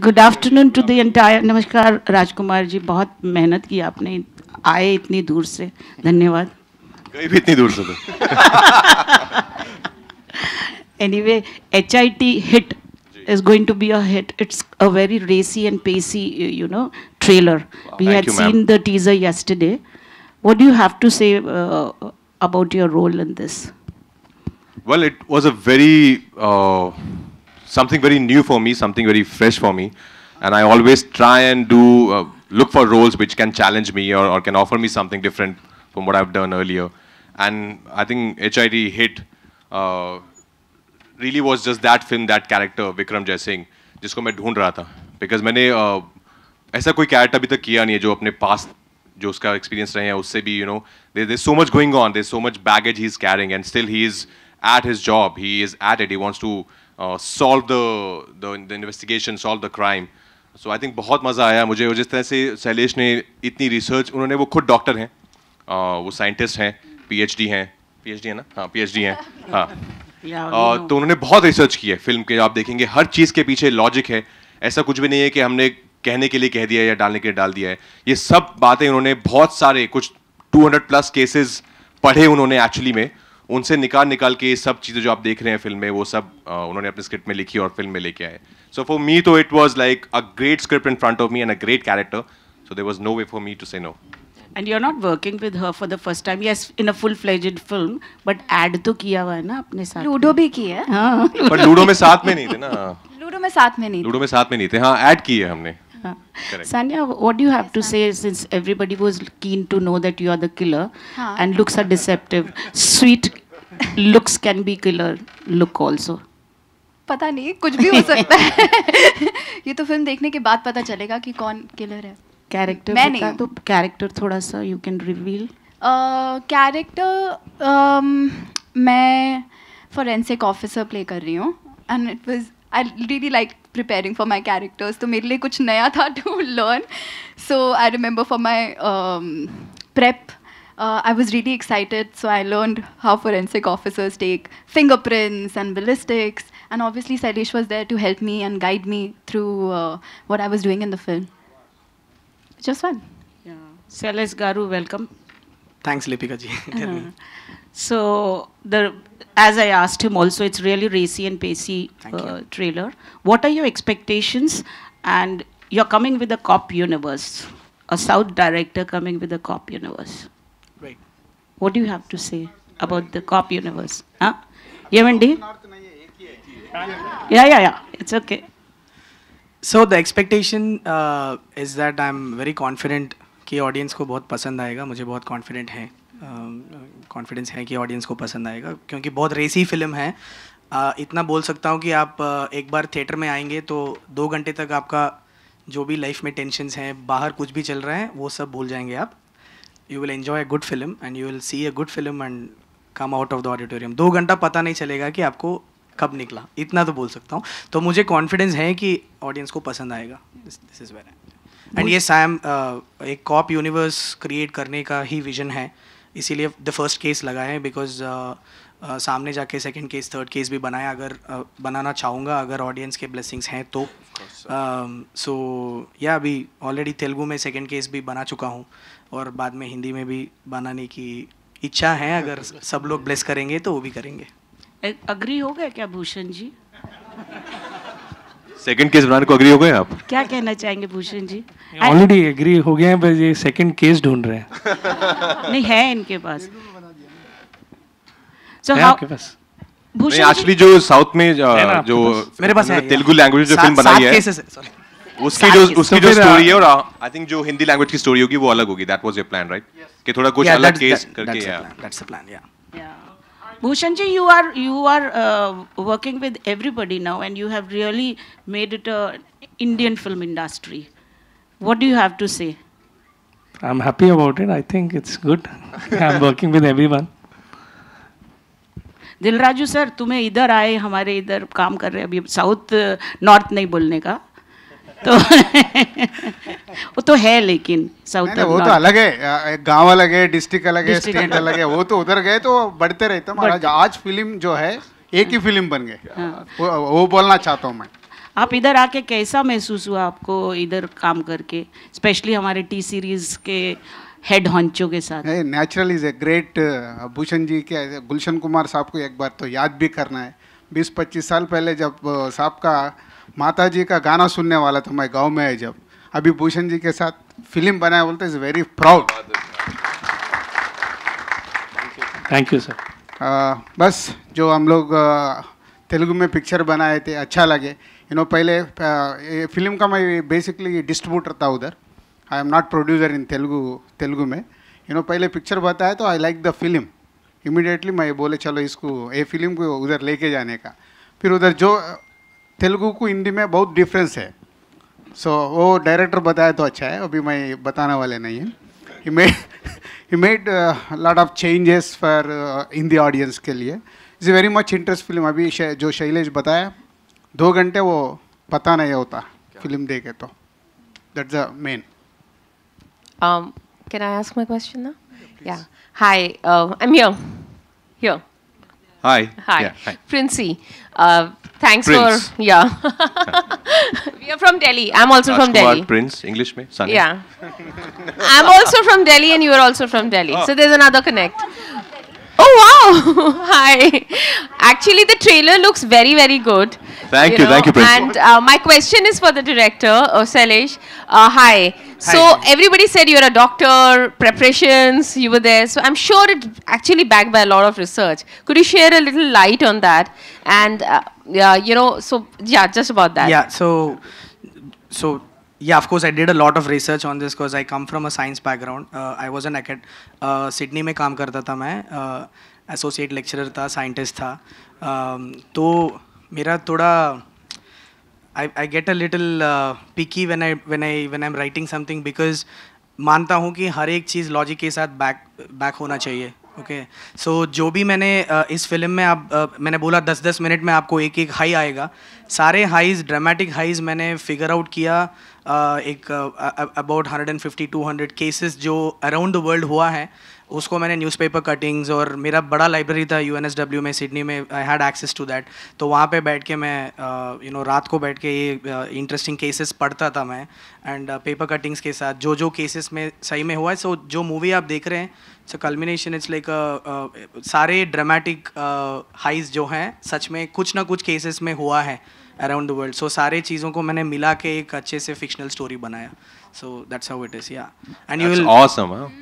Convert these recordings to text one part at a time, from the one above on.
Good afternoon to the entire. नमस्कार राजकुमार जी, बहुत मेहनत की आपने, आए इतनी दूर से, धन्यवाद. गई भी इतनी दूर से तो. Anyway, HIT hit is going to be a hit. It's a very racy and pacey, trailer. Wow, We had thank you, ma'am. seen the teaser yesterday. What do you have to say about your role in this? Well, it was a very something very new for me, something very fresh for me, and I always try and look for roles which can challenge me or can offer me something different from what I've done earlier. And I think HIT hit really was just that film, that character Vikram Jai Singh, जिसको मैं ढूंढ रहा था, because मैंने ऐसा कोई character अभी तक किया नहीं है जो अपने past जो उसका experience रहे हैं उससे भी there's so much going on, there's so much baggage he's carrying, and still he is at his job, he is at it, he wants to solve the investigation, solve the crime. So I think बहुत मज़ा आया मुझे. जिस तरह से शैलेश ने इतनी research, उन्होंने, वो खुद डॉक्टर हैं, वो साइंटिस्ट हैं, PhD हैं ना, हाँ PhD हैं, हाँ. तो उन्होंने बहुत रिसर्च की है फिल्म के. आप देखेंगे हर चीज़ के पीछे लॉजिक है, ऐसा कुछ भी नहीं है कि हमने कहने के लिए कह दिया या डालने के लिए डाल दिया है. ये सब बातें उन्होंने बहुत सारे, कुछ 200+ केसेस पढ़े उन्होंने एक्चुअली में, उनसे निकाल के ये सब चीज़ें जो आप देख रहे हैं फिल्म में, वो सब उन्होंने अपने स्क्रिप्ट में लिखी और फिल्म में लेके आए. सो फॉर मी तो it was like a great script in front of me and a great character, so there was no way for me to say no. And you're not working with her for the first time, yes, in a full-fledged film, but ad तो किया हुआ है ना अपने साथ. Ludo भी की है. हाँ. पर लूडो में साथ में नहीं थे ना. लूडो में साथ में नहीं थे. हाँ, ऐड की है हमने. Sanya, what do you have to say, since everybody was keen to know that you are the killer, and looks are deceptive. Sweet looks can be killer look also. पता नहीं, कुछ भी हो सकता है. ये तो फिल्म देखने के बाद पता चलेगा कि कौन किलर है. कैरेक्टर मैं बता दो, कैरेक्टर थोड़ा सा यू कैन रिवील. कैरेक्टर मैं फोरेंसिक ऑफिसर प्ले कर रही हूँ, and it was, I really like preparing for my characters. तो मेरे लिए कुछ नया था to learn. So I remember for my prep, I was really excited, so I learned how forensic officers take fingerprints and ballistics, and obviously Sailesh was there to help me and guide me through what I was doing in the film. Just fun. Yeah. Sailesh Garu, welcome. Thanks, Lipika ji. So as I asked him also, it's really racy and pacey trailer. What are your expectations? And you're coming with a cop universe, a South director coming with a cop universe. Right. What do you have to say about the cop universe? Huh? Yemendi? Yeah. It's okay. So the expectation is that I'm very confident कि audience को बहुत पसंद आएगा. मुझे बहुत confident है, confidence है कि ऑडियंस को पसंद आएगा, क्योंकि बहुत रेसी फिल्म है. इतना बोल सकता हूँ कि आप एक बार थिएटर में आएंगे तो 2 घंटे तक आपका जो भी लाइफ में टेंशन्स हैं, बाहर कुछ भी चल रहा है, वो सब भूल जाएंगे आप. You will enjoy a good film and you will see a good film and come out of the auditorium. 2 घंटा पता नहीं चलेगा कि आपको कब निकला, इतना तो बोल सकता हूँ. तो मुझे कॉन्फिडेंस है कि ऑडियंस को पसंद आएगा. This is very. एंड ये सैम एक कॉप यूनिवर्स क्रिएट करने का ही विजन है, इसीलिए द फर्स्ट केस लगा है, बिकॉज सामने जाके सेकंड केस, थर्ड केस भी बनाया, अगर बनाना चाहूँगा, अगर ऑडियंस के ब्लेसिंग्स हैं तो. सो या अभी ऑलरेडी तेलुगु में सेकंड केस भी बना चुका हूँ, और बाद में हिंदी में भी बनाने की इच्छा है. अगर सब लोग ब्लेस करेंगे तो वो भी करेंगे. अग्री हो गए क्या भूषण जी? सेकंड केस बनाने को अग्री हो गए आप? क्या कहना चाहेंगे भूषण जी? ऑलरेडी एग्री हो गए हैं, बस ये सेकंड केस ढूंढ रहे हैं. नहीं है इनके पास. So how आपके पास? नहीं, एक्चुअली जो साउथ में जो मेरे पास तेलुगु लैंग्वेज जो फिल्म बनाई है, उसकी जो स्टोरी है, और आई थिंक जो हिंदी लैंग्वेज की स्टोरी होगी वो अलग होगी. That was your plan, right? कि थोड़ा कुछ अलग केस करके. That's the plan. या Bhushan ji, you are working with everybody now, and you have really made it a Indian film industry. What do you have to say? I'm happy about it. I think it's good. I'm working with everyone. Dil Raju sir, तुम्हें इधर आए, हमारे इधर काम कर रहे हैं, अभी साउथ नॉर्थ नहीं बोलने का तो वो तो है, लेकिन साउथ वो तो अलग है, गांव अलग है, डिस्ट्रिक्ट अलग है, स्टेट अलग है. वो तो उधर गए तो बढ़ते रहते. महाराज आज फिल्म जो है एक ही फिल्म बन गए. वो बोलना चाहता हूँ मैं. आप इधर आके कैसा महसूस हुआ आपको इधर काम करके, स्पेशली हमारे टी सीरीज के हेड हॉन्चो के साथ? Natural is a great. Bhushan ji के गुलशन कुमार साहब को एक बार तो याद भी करना है। 20-25 साल पहले जब साहब का माता जी का गाना सुनने वाला था मैं गांव में है, जब अभी भूषण जी के साथ फिल्म बनाया बोलते is very proud. Thank you sir. बस जो हम लोग तेलुगु में पिक्चर बनाए थे अच्छा लगे। पहले फिल्म का मैं बेसिकली डिस्ट्रीब्यूटर था उधर। I am not producer in Telugu में। पहले पिक्चर बताया तो I like the film. Immediately मैं बोले चलो इसको ये फिल्म को उधर लेके जाने का। फिर उधर जो तेलुगु को हिंदी में बहुत डिफरेंस है, सो वो डायरेक्टर बताया तो अच्छा है, अभी मैं बताने वाले नहीं है। he made lot of changes for Hindi audience के लिए। It's very much interest film. अभी जो शैलेश बताया 2 घंटे वो पता नहीं होता फिल्म देखे तो। That's the main. Can I ask my question now? Yeah. Hi, I'm here. Here. Hi. Hi. Yeah, hi. Princey. Thanks Prince. for, yeah. We are from Delhi. I'm also from Rajkumar Delhi. Prince, English में Sunny. Yeah. I'm also from Delhi and you are also from Delhi. Oh. So there's another connect. Oh wow! Hi. Actually, the trailer looks very, very good. Thank you, Prince. And my question is for the director, Sailesh. Hi. So everybody said you're a doctor, preparations, you were there. So I'm sure it's actually backed by a lot of research. Could you share a little light on that? And just about that. Yeah. So yeah, of course I did a lot of research on this because I come from a science background. I was an Sydney में काम करता था मैं, associate lecturer था, scientist था. तो मेरा थोड़ा I get a little picky when I'm writing something because मानता हूँ कि हर एक चीज़ लॉजिक के साथ बैक होना चाहिए। ओके सो जो भी मैंने इस फिल्म में मैंने बोला 10-10 मिनट में आपको एक हाई आएगा। सारे हाईज ड्रामेटिक हाईज मैंने फिगर आउट किया। एक अबाउट 150-200 केसेस जो अराउंड द वर्ल्ड हुआ है उसको मैंने न्यूज़पेपर कटिंग्स, और मेरा बड़ा लाइब्रेरी था UNSW में सिडनी में, I had access to that. तो वहाँ पे बैठ के मैं रात को बैठ के ये इंटरेस्टिंग केसेस पढ़ता था मैं, एंड पेपर कटिंग्स के साथ जो केसेस में सही में हुआ है। सो जो मूवी आप देख रहे हैं सो कल्मिनेशन इट्स लाइक सारे ड्रामेटिक हाइज जो हैं सच में कुछ ना कुछ केसेस में हुआ है अराउंड द वर्ल्ड। सो सारे चीज़ों को मैंने मिला के एक अच्छे से फिक्शनल स्टोरी बनाया। So that's how it is. या एंड यू विल ऑसम।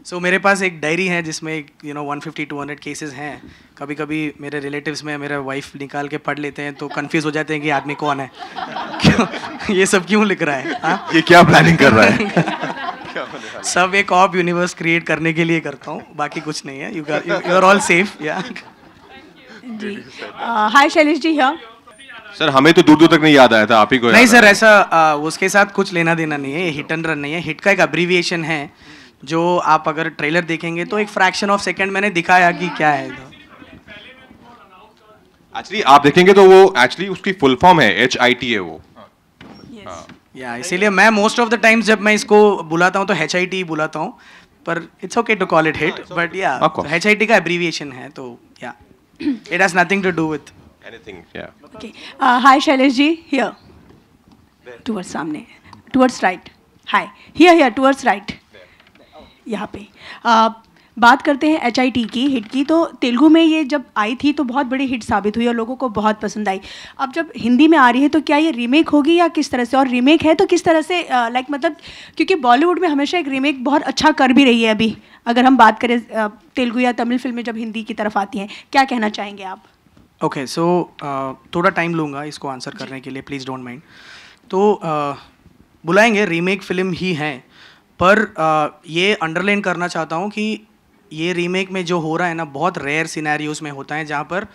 सो मेरे पास एक डायरी है जिसमें 150-200 केसेस हैं। कभी कभी मेरे रिलेटिव्स में मेरे वाइफ निकाल के पढ़ लेते हैं तो कंफ्यूज हो जाते हैं कि आदमी कौन है, क्यों ये सब क्यों लिख रहा है, हाँ? ये क्या प्लानिंग कर रहा है? सब एक ऑप यूनिवर्स क्रिएट करने के लिए करता हूँ, बाकी कुछ नहीं है। You are all safe. या जी हाय शैलेश जी। हाँ सर हमें तो दूर दूर तक नहीं याद आया था, आप ही को नहीं सर, ऐसा उसके साथ कुछ लेना देना नहीं है। ये हिट एंड रन नहीं है। हिट का एक अब्रीविएशन है जो आप अगर ट्रेलर देखेंगे तो एक फ्रैक्शन ऑफ सेकंड मैंने दिखाया कि क्या है। एक्चुअली आप देखेंगे तो वो एक्चुअली उसकी फुल फॉर्म है HIT है वो। या इसीलिए मैं मोस्ट ऑफ द टाइम्स जब मैं इसको बुलाता हूँ तो HIT बुलाता हूँ, पर it's okay to call it hit, but yeah HIT का एब्रीविएशन है तो yeah it has nothing to do with anything. Yeah okay hi Shailesh ji. Here towards सामने, towards right. Hi here towards right. यहाँ पे बात करते हैं HIT की, हिट की। तो तेलुगु में ये जब आई थी तो बहुत बड़ी हिट साबित हुई और लोगों को बहुत पसंद आई। अब जब हिंदी में आ रही है तो क्या ये रीमेक होगी या किस तरह से, और रीमेक है तो किस तरह से, लाइक मतलब क्योंकि बॉलीवुड में हमेशा एक रीमेक बहुत अच्छा कर भी रही है। अभी अगर हम बात करें तेलुगु या तमिल फिल्में जब हिंदी की तरफ आती हैं, क्या कहना चाहेंगे आप? ओके सो थोड़ा टाइम लूँगा इसको आंसर करने के लिए, प्लीज़ डोंट माइंड। तो बुलाएंगे, रीमेक फिल्म ही है, पर ये अंडरलाइन करना चाहता हूँ कि ये रीमेक में जो हो रहा है ना बहुत रेयर सिनेरियोज़ में होता है जहाँ पर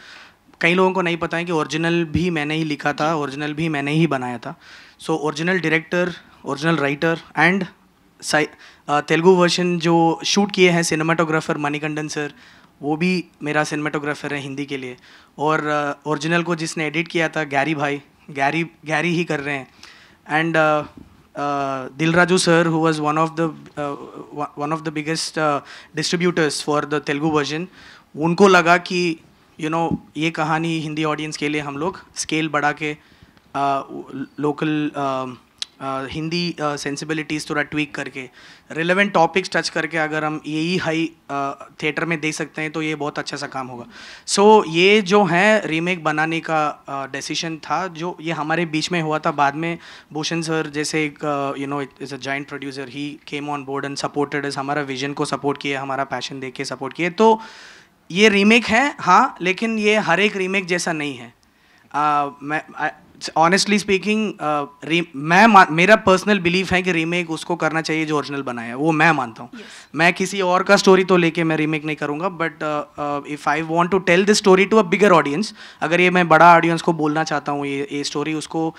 कई लोगों को नहीं पता है कि ओरिजिनल भी मैंने ही लिखा था, ओरिजिनल भी मैंने ही बनाया था। So original director, original writer and Telugu version जो शूट किए हैं सिनेमाटोग्राफर मणिकंदन सर, वो भी मेरा सिनेमाटोग्राफर है हिंदी के लिए। और ओरिजिनल को जिसने एडिट किया था गैरी भाई, गैरी ही कर रहे हैं। And Dilraju sir, who was one of the biggest distributors for the Telugu version, उनको लगा कि ये कहानी हिंदी ऑडियंस के लिए हम लोग स्केल बढ़ा के लोकल हिंदी सेंसिबिलिटीज़ थोड़ा ट्वीक करके रिलेवेंट टॉपिक्स टच करके अगर हम यही हाई थिएटर में दे सकते हैं तो ये बहुत अच्छा सा काम होगा. सो ये जो है रीमेक बनाने का डिसीजन था जो ये हमारे बीच में हुआ था. बाद में भूषण सर जैसे एक is a giant producer, he came on board and supported us, हमारा विजन को सपोर्ट किए, हमारा पैशन देख के सपोर्ट किए. तो ये रीमेक है हाँ, लेकिन ये हर एक रीमेक जैसा नहीं है. मैं ऑनेस्टली स्पीकिंग मेरा पर्सनल बिलीफ है कि रीमेक उसको करना चाहिए जो ओरिजिनल बनाया है, वो मैं मानता हूँ. मैं किसी और का स्टोरी तो लेके मैं रीमेक नहीं करूँगा, but if I want to tell this story to a bigger audience, अगर ये मैं बड़ा ऑडियंस को बोलना चाहता हूँ ये स्टोरी, उसको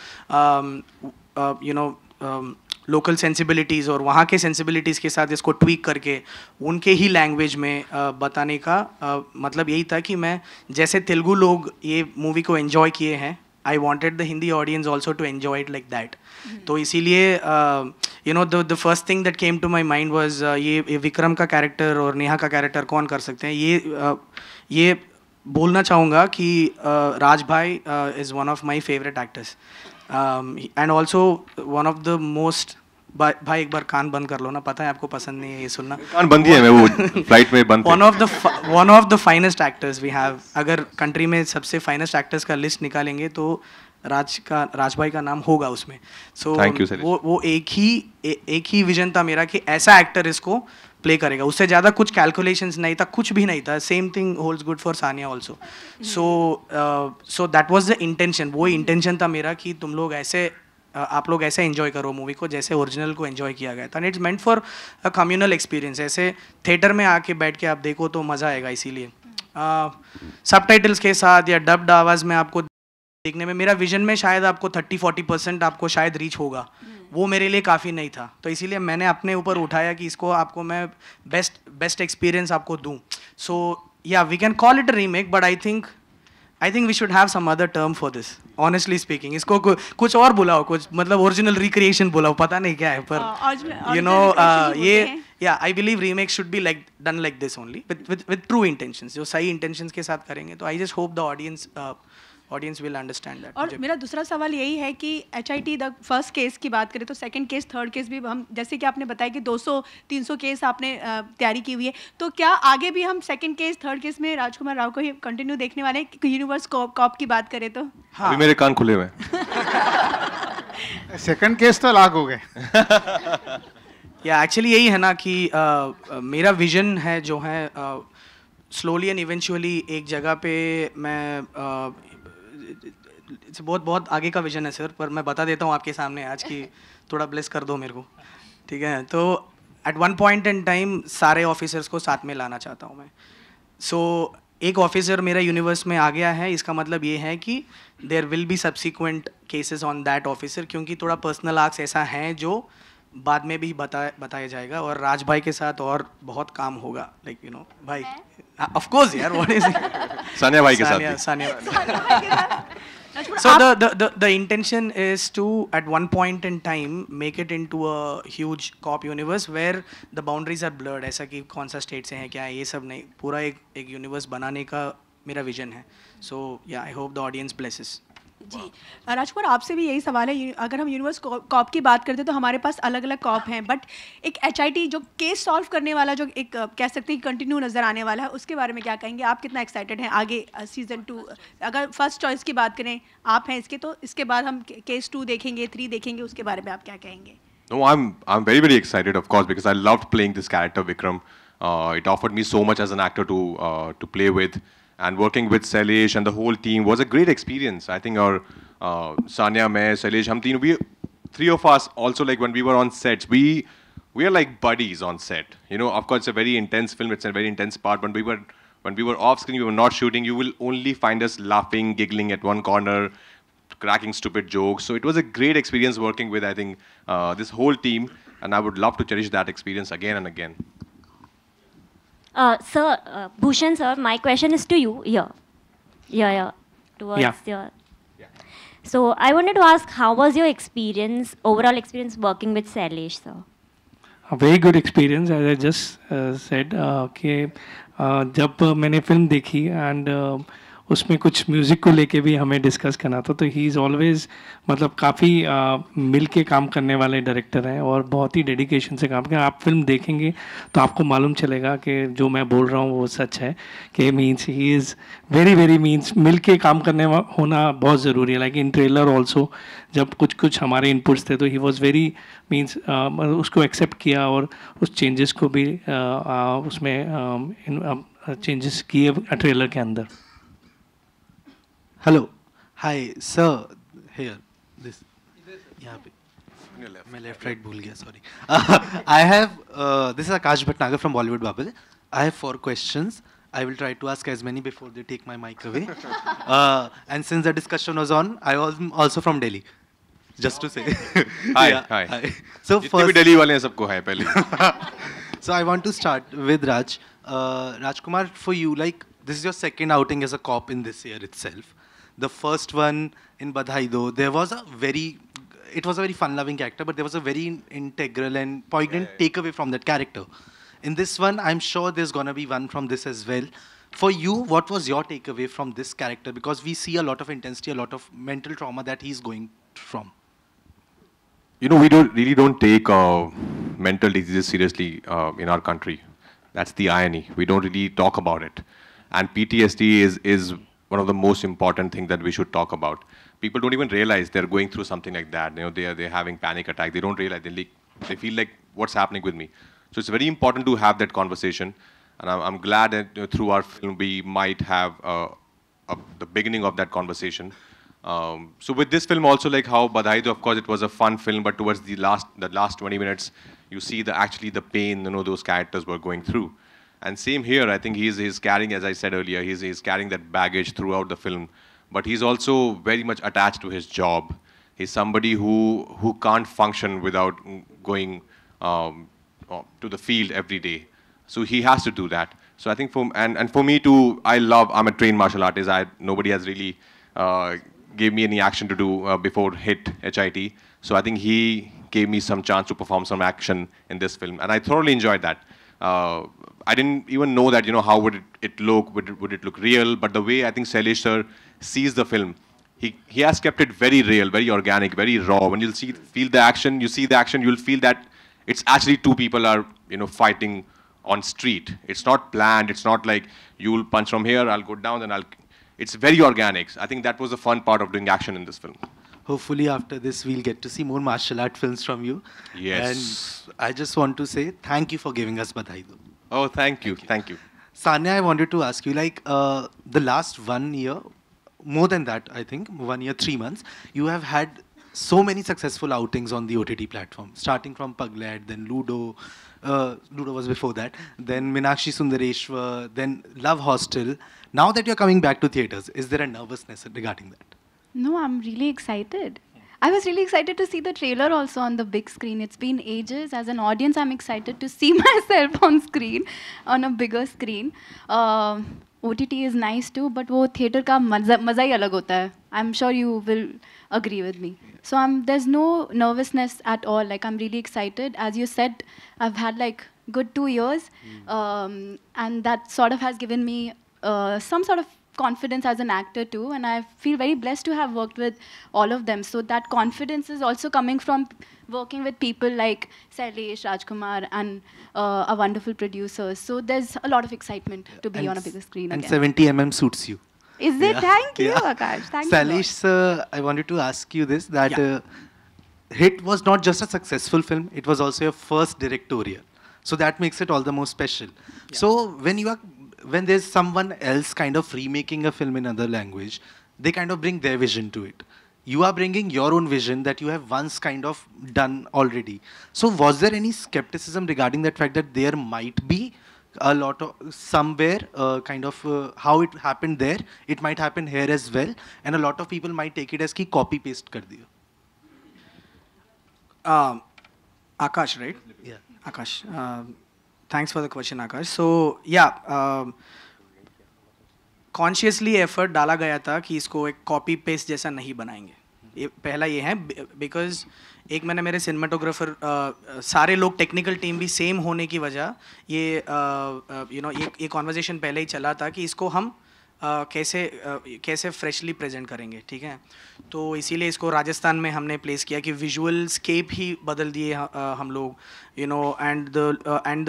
लोकल सेंसिबिलिटीज़ और वहाँ के सेंसिबिलिटीज़ के साथ इसको ट्वीक करके उनके ही लैंग्वेज में बताने का मतलब यही था कि मैं जैसे तेलुगु लोग ये मूवी को एंजॉय किए हैं, I wanted the Hindi audience also to enjoy it like that. तो इसीलिए the first thing that came to my mind was ये विक्रम का कैरेक्टर और नेहा का कैरेक्टर कौन कर सकते हैं. ये बोलना चाहूँगा कि राज भाई is one of my favorite actors and also one of the most. भाई एक बार कान बंद कर लो ना, पता है आपको पसंद नहीं है ये सुनना. कान बंद ही है, मैं वो फ्लाइट में बंद. One of the finest actors we have. अगर कंट्री में सबसे फाइनेस्ट एक्टर्स का लिस्ट निकालेंगे तो राज भाई का नाम होगा उसमें. सो वो एक ही विजन था मेरा कि ऐसा एक्टर इसको प्ले करेगा. उससे ज़्यादा कुछ कैलकुलेशंस नहीं था, कुछ भी नहीं था. Same thing holds good for Sania also. So that was the intention. वो इंटेंशन था मेरा कि तुम लोग ऐसे आप लोग ऐसे एंजॉय करो मूवी को जैसे ओरिजिनल को एंजॉय किया गया था. And it's meant for a communal experience. ऐसे थिएटर में आके बैठ के आप देखो तो मज़ा आएगा. इसीलिए सबटाइटल्स के साथ या डब्ड आवाज़ में आपको देखने में मेरा विजन में शायद आपको 30-40% आपको शायद रीच होगा. वो मेरे लिए काफ़ी नहीं था, तो इसीलिए मैंने अपने ऊपर उठाया कि इसको आपको मैं बेस्ट एक्सपीरियंस आपको दूँ. So yeah we can call it a remake, but I think we should have some other term for this. Honestly speaking इसको कुछ और बुलाओ, कुछ मतलब ओरिजिनल रिक्रिएशन बुलाओ, पता नहीं क्या है, पर ये I believe remake should be like done like this only with true intentions. जो सही इंटेंशंस के साथ करेंगे तो I just hope the audience will understand that. और मेरा दूसरा सवाल यही है कि HIT द फर्स्ट केस की बात करें तो सेकंड केस, थर्ड केस भी हम जैसे कि आपने बताया कि 200-300 केस आपने तैयारी की हुई है, तो क्या आगे भी हम सेकंड केस थर्ड केस में राजकुमार राव को ही कंटिन्यू देखने वाले हैं? यूनिवर्स कॉप की बात करें तो हाँ. अभी मेरे कान खुले हुए सेकंड केस तो लाख हो गए. या एक्चुअली यही है ना कि मेरा विजन है जो है स्लोली एंड इवेंचुअली एक जगह पे मैं बहुत आगे का विजन है सर, पर मैं बता देता हूँ आपके सामने आज कि थोड़ा ब्लेस कर दो मेरे को, ठीक है. तो at one point in time सारे ऑफिसर्स को साथ में लाना चाहता हूँ मैं. सो एक ऑफिसर मेरा यूनिवर्स में आ गया है, इसका मतलब ये है कि there will be subsequent cases on that officer, क्योंकि थोड़ा पर्सनल आर्क्स ऐसा है जो बाद में भी बताया जाएगा. और राज भाई के साथ और बहुत काम होगा, लाइक भाई ऑफ कोर्स यार, व्हाट इज सानिया भाई के साथ Sania. So the intention is to at one point in time make it into a huge cop universe where the boundaries are blurred. ऐसा कि कौन सा स्टेट से है क्या है ये सब नहीं, पूरा एक यूनिवर्स बनाने का मेरा विजन है. So yeah, I hope the audience blesses. जी राजकुमार, आपसे भी यही सवाल है. अगर हम यूनिवर्स कॉप की बात करते हैं तो हमारे पास अलग अलग कॉप हैं, बट एक HIT जो केस सॉल्व करने वाला जो एक कह सकते हैं कंटिन्यू नज़र आने वाला है, उसके बारे में क्या कहेंगे? आप कितना एक्साइटेड हैं आगे सीज़न 2? अगर फर्स्ट चॉइस की बात करें आप हैं इसके, तो इसके बाद हम केस 2 देखेंगे, 3 देखेंगे, उसके बारे में आप क्या कहेंगे? No, I'm very excited, of course, because I loved playing this character, Vikram. It offered me so much as an actor to play with. And working with Sailesh and the whole team was a great experience. I think our Sanya, Main, Sailesh, we three of us also, like when we were on sets, we are like buddies on set. Of course, it's a very intense film. It's a very intense part. When we were off screen, we were not shooting. You will only find us laughing, giggling at one corner, cracking stupid jokes. So it was a great experience working with, I think, this whole team. And I would love to cherish that experience again and again. Sir, Bhushan sir, my question is to you here. Yeah. Towards your. Yeah. So I wanted to ask, how was your experience, overall experience working with Sailesh sir? a very good experience, as I just said. कि जब मैंने film देखी and उसमें कुछ music को लेके भी हमें डिस्कस करना था, तो ही इज़ ऑलवेज मतलब काफ़ी मिल के काम करने वाले डायरेक्टर हैं और बहुत ही डेडिकेशन से काम करें. आप फिल्म देखेंगे तो आपको मालूम चलेगा कि जो मैं बोल रहा हूँ वो सच है. कि means he is very means मिल के काम करने होना बहुत ज़रूरी है. लाइक इन ट्रेलर ऑल्सो जब कुछ हमारे इनपुट्स थे तो ही वॉज वेरी मीन्स उसको एक्सेप्ट किया और उस चेंजेस को भी उसमें चेंजेस किए ट्रेलर के अंदर. Hello. Hi, sir. Here. This. यहाँ पे. मैं left right भूल गया, sorry. I have, this is Akash Bhatnagar from Bollywood Bubble. I have 4 questions. I will try to ask as many before they take my mic away. And since the discussion was on, I was also from Delhi. Just to say. Hi, Yeah, hi. So जितने भी दिल्ली वाले हैं सबको है पहले. So I want to start with Raj. Rajkumar, for you, like, this is your second outing as a cop in this year itself. The first one in Badhai Do, it was a very fun-loving character, but there was a very integral and poignant takeaway from that character. In this one, I'm sure there's gonna be one from this as well. For you, what was your takeaway from this character? Because we see a lot of intensity, a lot of mental trauma that he's going from. You know, we really don't take mental diseases seriously in our country. That's the irony. We don't really talk about it. And PTSD is one of the most important things that we should talk about. People don't even realize they're going through something like that. You know, they're having panic attack. They don't realize. They feel like, what's happening with me? So it's very important to have that conversation. And I'm glad that through our film we might have the beginning of that conversation. So with this film also, like how Badhai Do, of course, it was a fun film, but towards the last 20 minutes, you see actually the pain, you know, those characters were going through. And same here, I think he's carrying, as I said earlier, he's carrying that baggage throughout the film. But he's also very much attached to his job. He's somebody who can't function without going to the field every day. So he has to do that. So I think for me too, I'm a trained martial artist. Nobody has really gave me any action to do before HIT. So I think he gave me some chance to perform some action in this film. And I thoroughly enjoyed that. I didn't even know that, you know, how would it look, would it look real, but the way I think Shailesh sir sees the film, he has kept it very real, very organic, very raw. When you'll feel the action, you see the action, you'll feel that it's actually two people are, you know, fighting on street. It's not planned, it's not like you'll punch from here, I'll go down, and it's very organic. I think that was the fun part of doing action in this film. Hopefully after this we'll get to see more martial art films from you. Yes. And I just want to say thank you for giving us Badhai Do. Oh, thank you. Sanya, I wanted to ask you, like, the last 1 year, more than that, I think, 1 year, 3 months, you have had so many successful outings on the OTT platform, starting from Pagglad, then Ludo, Ludo was before that, then Meenakshi Sundareshwar, then Love Hostel. Now that you're coming back to theatres, is there a nervousness regarding that? No, I'm really excited. I was really excited to see the trailer also on the big screen. It's been ages. As an audience, I'm excited to see myself on screen, on a bigger screen. OTT is nice too, but वो theater का मज़ा ही अलग होता है. I'm sure you will agree with me. So there's no nervousness at all. Like, I'm really excited. As you said, I've had like good 2 years, and that sort of has given me some sort of confidence as an actor too, and I feel very blessed to have worked with all of them. So that confidence is also coming from working with people like Shailesh, Rajkumar, and a wonderful producers. So there's a lot of excitement to be on a bigger screen and again. 70 mm suits you. Is it? Thank you, Akash. Thank you. Shailesh, sir, I wanted to ask you this, that Hit was not just a successful film, it was also your first directorial. So that makes it all the more special. Yeah. So when there's someone else kind of remaking a film in another language, they kind of bring their vision to it. You are bringing your own vision that you have once kind of done already. So was there any skepticism regarding that fact that there might be a lot of somewhere how it happened there, it might happen here as well, and a lot of people might take it as ki copy paste kar diya? Akash, right? Yeah. Akash. Thanks for the question, Akash. So yeah, consciously effort डाला गया था कि इसको एक copy paste जैसा नहीं बनाएंगे. ये पहला ये है बिकॉज एक मैंने मेरे सिनेमाटोग्राफर सारे लोग टेक्निकल टीम भी सेम होने की वजह ये ये कॉन्वर्जेशन पहले ही चला था कि इसको हम कैसे फ्रेशली प्रेजेंट करेंगे, ठीक है। तो इसीलिए इसको राजस्थान में हमने प्लेस किया कि विजुअल स्केप ही बदल दिए हम लोग, and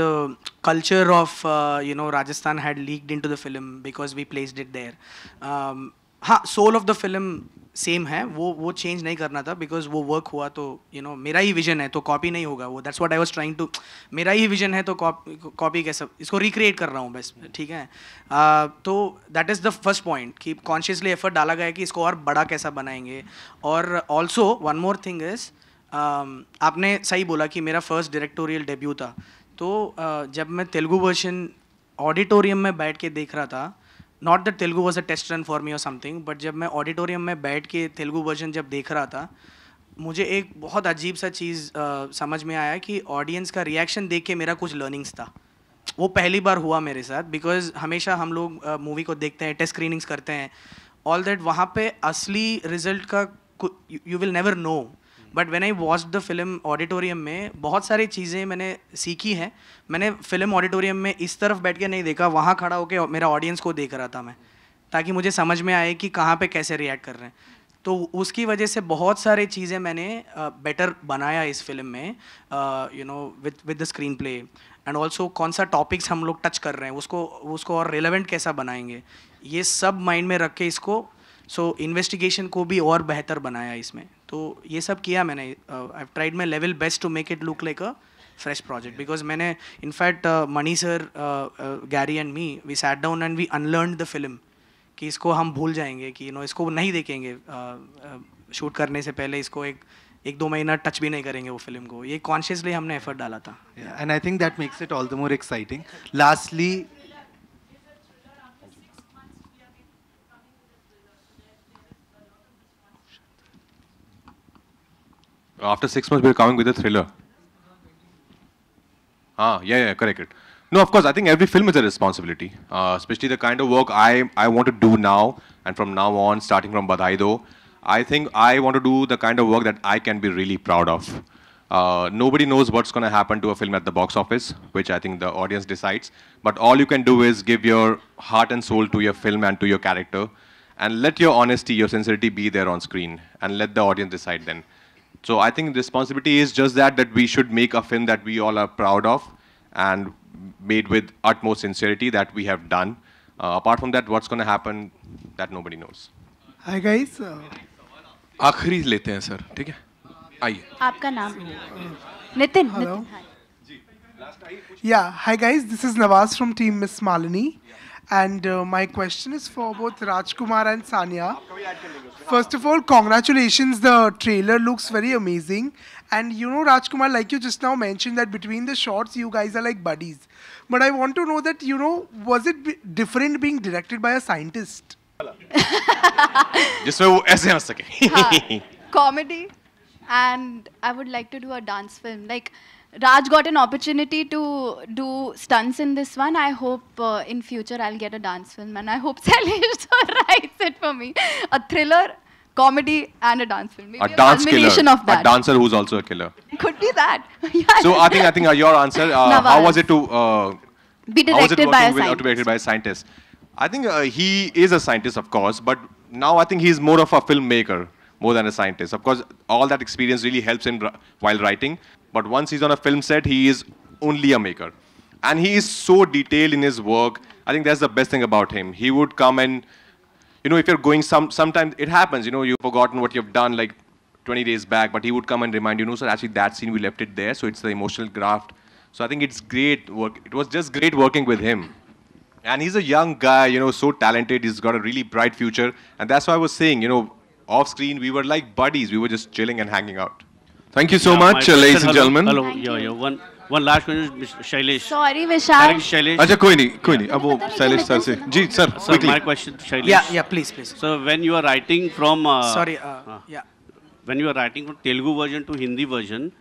the culture of Rajasthan had leaked into the film because we placed it there. हाँ, soul of the film same है, वो चेंज नहीं करना था बिकॉज वो वर्क हुआ तो मेरा ही विजन है तो कॉपी नहीं होगा वो, that's what I was trying to, मेरा ही विजन है तो कॉपी कैसे, इसको रिक्रिएट कर रहा हूँ बस, ठीक है। तो that is the first point कि कॉन्शियसली एफर्ट डाला गया कि इसको और बड़ा कैसा बनाएंगे। और also one more thing is, आपने सही बोला कि मेरा फर्स्ट डायरेक्टोरियल डेब्यू था, तो जब मैं तेलुगु वर्जन ऑडिटोरियम में बैठ के देख रहा था, not that Telugu was a test run for me और समथिंग, बट जब मैं ऑडिटोरियम में बैठ के तेलुगु वर्जन जब देख रहा था, मुझे एक बहुत अजीब सा चीज़ समझ में आया कि ऑडियंस का रिएक्शन देख के मेरा कुछ लर्निंग्स था। वो पहली बार हुआ मेरे साथ, बिकॉज हमेशा हम लोग मूवी को देखते हैं, टेस्ट स्क्रीनिंग्स करते हैं, ऑल दैट, वहाँ पे असली रिजल्ट का you will never know, but when I watch the film auditorium में बहुत सारी चीज़ें मैंने सीखी हैं। मैंने फिल्म ऑडिटोरियम में इस तरफ बैठ के नहीं देखा, वहाँ खड़ा होकर मेरा ऑडियंस को देख रहा था मैं, ताकि मुझे समझ में आए कि कहाँ पे कैसे रिएक्ट कर रहे हैं। तो उसकी वजह से बहुत सारी चीज़ें मैंने बेटर बनाया इस फिल्म में, with the screen play, and also कौन सा टॉपिक्स हम लोग टच कर रहे हैं उसको और रिलेवेंट कैसा बनाएंगे, ये सब माइंड में रख के इसको इन्वेस्टिगेशन को भी और बेहतर बनाया इसमें। तो ये सब किया मैंने, I tried my level best to make it look like a fresh project, because मैंने in fact Mani sir, Gary and me, we sat down and we unlearn the film, कि इसको हम भूल जाएंगे, कि इसको नहीं देखेंगे शूट करने से पहले, इसको एक दो महीना टच भी नहीं करेंगे वो फिल्म को। ये कॉन्शियसली हमने एफर्ट डाला था, and I think that makes it all the more exciting. Lastly, after 6 months we're coming with a thriller. Yeah, correct. No, of course, I think every film is a responsibility, especially the kind of work I want to do now, and from now on, starting from Badaido, I think I want to do the kind of work that I can be really proud of. Nobody knows what's going to happen to a film at the box office, which I think the audience decides, but all you can do is give your heart and soul to your film and to your character, and let your honesty, your sincerity be there on screen, and let the audience decide then. So I think the responsibility is just that we should make a film that we all are proud of and made with utmost sincerity that we have done. Apart from that, what's going to happen, that nobody knows. Hi guys. आखिरी लेते हैं sir, ठीक है, आइए। आपका नाम? Nitin. Hello. Yeah, hi guys, this is Nawaz from Team Miss Malini. And my question is for both Rajkumar and Sanya. First of all, congratulations, the trailer looks very amazing. And Rajkumar, like you just now mentioned that between the shots, you guys are like buddies. But I want to know that, was it different being directed by a scientist? जिसमें वो ऐसे हंस सके। Comedy, and I would like to do a dance film. Like, Raj got an opportunity to do stunts in this one. I hope in future I'll get a dance film, and I hope Sailesh writes it for me. A thriller, comedy, and a dance film. Maybe a dance combination killer, of that. a dancer who's also a killer. Could be that. Yeah. So I think your answer. How was it to be directed by a to be scientist? directed by a scientist? I think he is a scientist, of course, but now I think he's more of a filmmaker more than a scientist. Of course, all that experience really helps him while writing. But once he's on a film set, he is only a maker. And he is so detailed in his work. I think that's the best thing about him. He would come and, if you're going, sometimes it happens, you've forgotten what you've done like 20 days back, but he would come and remind you, sir, actually that scene, we left it there, so it's the emotional graft. So I think it's great work. It was just great working with him. And he's a young guy, so talented. He's got a really bright future. And that's why I was saying, off screen, we were like buddies. We were just chilling and hanging out. Thank you so much, ladies and gentlemen. Hello, yeah. One last question, Shailesh. Sorry, Vishal. Shailesh. अच्छा कोई नहीं अब वो Shailesh sir से जी sir quickly. My question to Shailesh. Yeah, please. So when you are writing from yeah, when you are writing from Telugu version to Hindi version,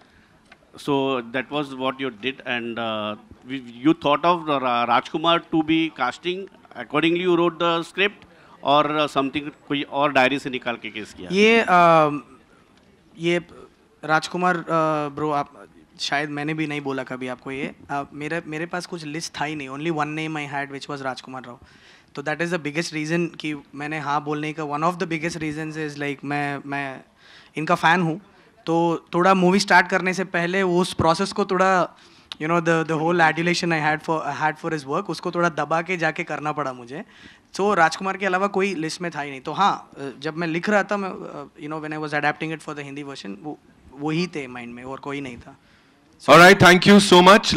so that was what you did, and you thought of Rajkumar to be casting accordingly. You wrote the script or something, कोई और diary से निकाल के case किया? ये ये राजकुमार bro, आप शायद मैंने भी नहीं बोला कभी आपको ये, मेरे पास कुछ लिस्ट था ही नहीं, only one name I had which was Rajkumar Rao. तो that is the biggest reason कि मैंने हाँ बोलने का, one of the biggest reasons is like मैं इनका फ़ैन हूँ. तो थोड़ा मूवी स्टार्ट करने से पहले उस प्रोसेस को थोड़ा you know the whole adulation I had for his work, उसको थोड़ा दबा के जाके करना पड़ा मुझे. सो राजकुमार के अलावा कोई लिस्ट में था ही नहीं. तो हाँ, जब मैं लिख रहा था, मैं you know when I was adapting it for the Hindi version, वो ही थे माइंड में और कोई नहीं था. All right, thank you so much.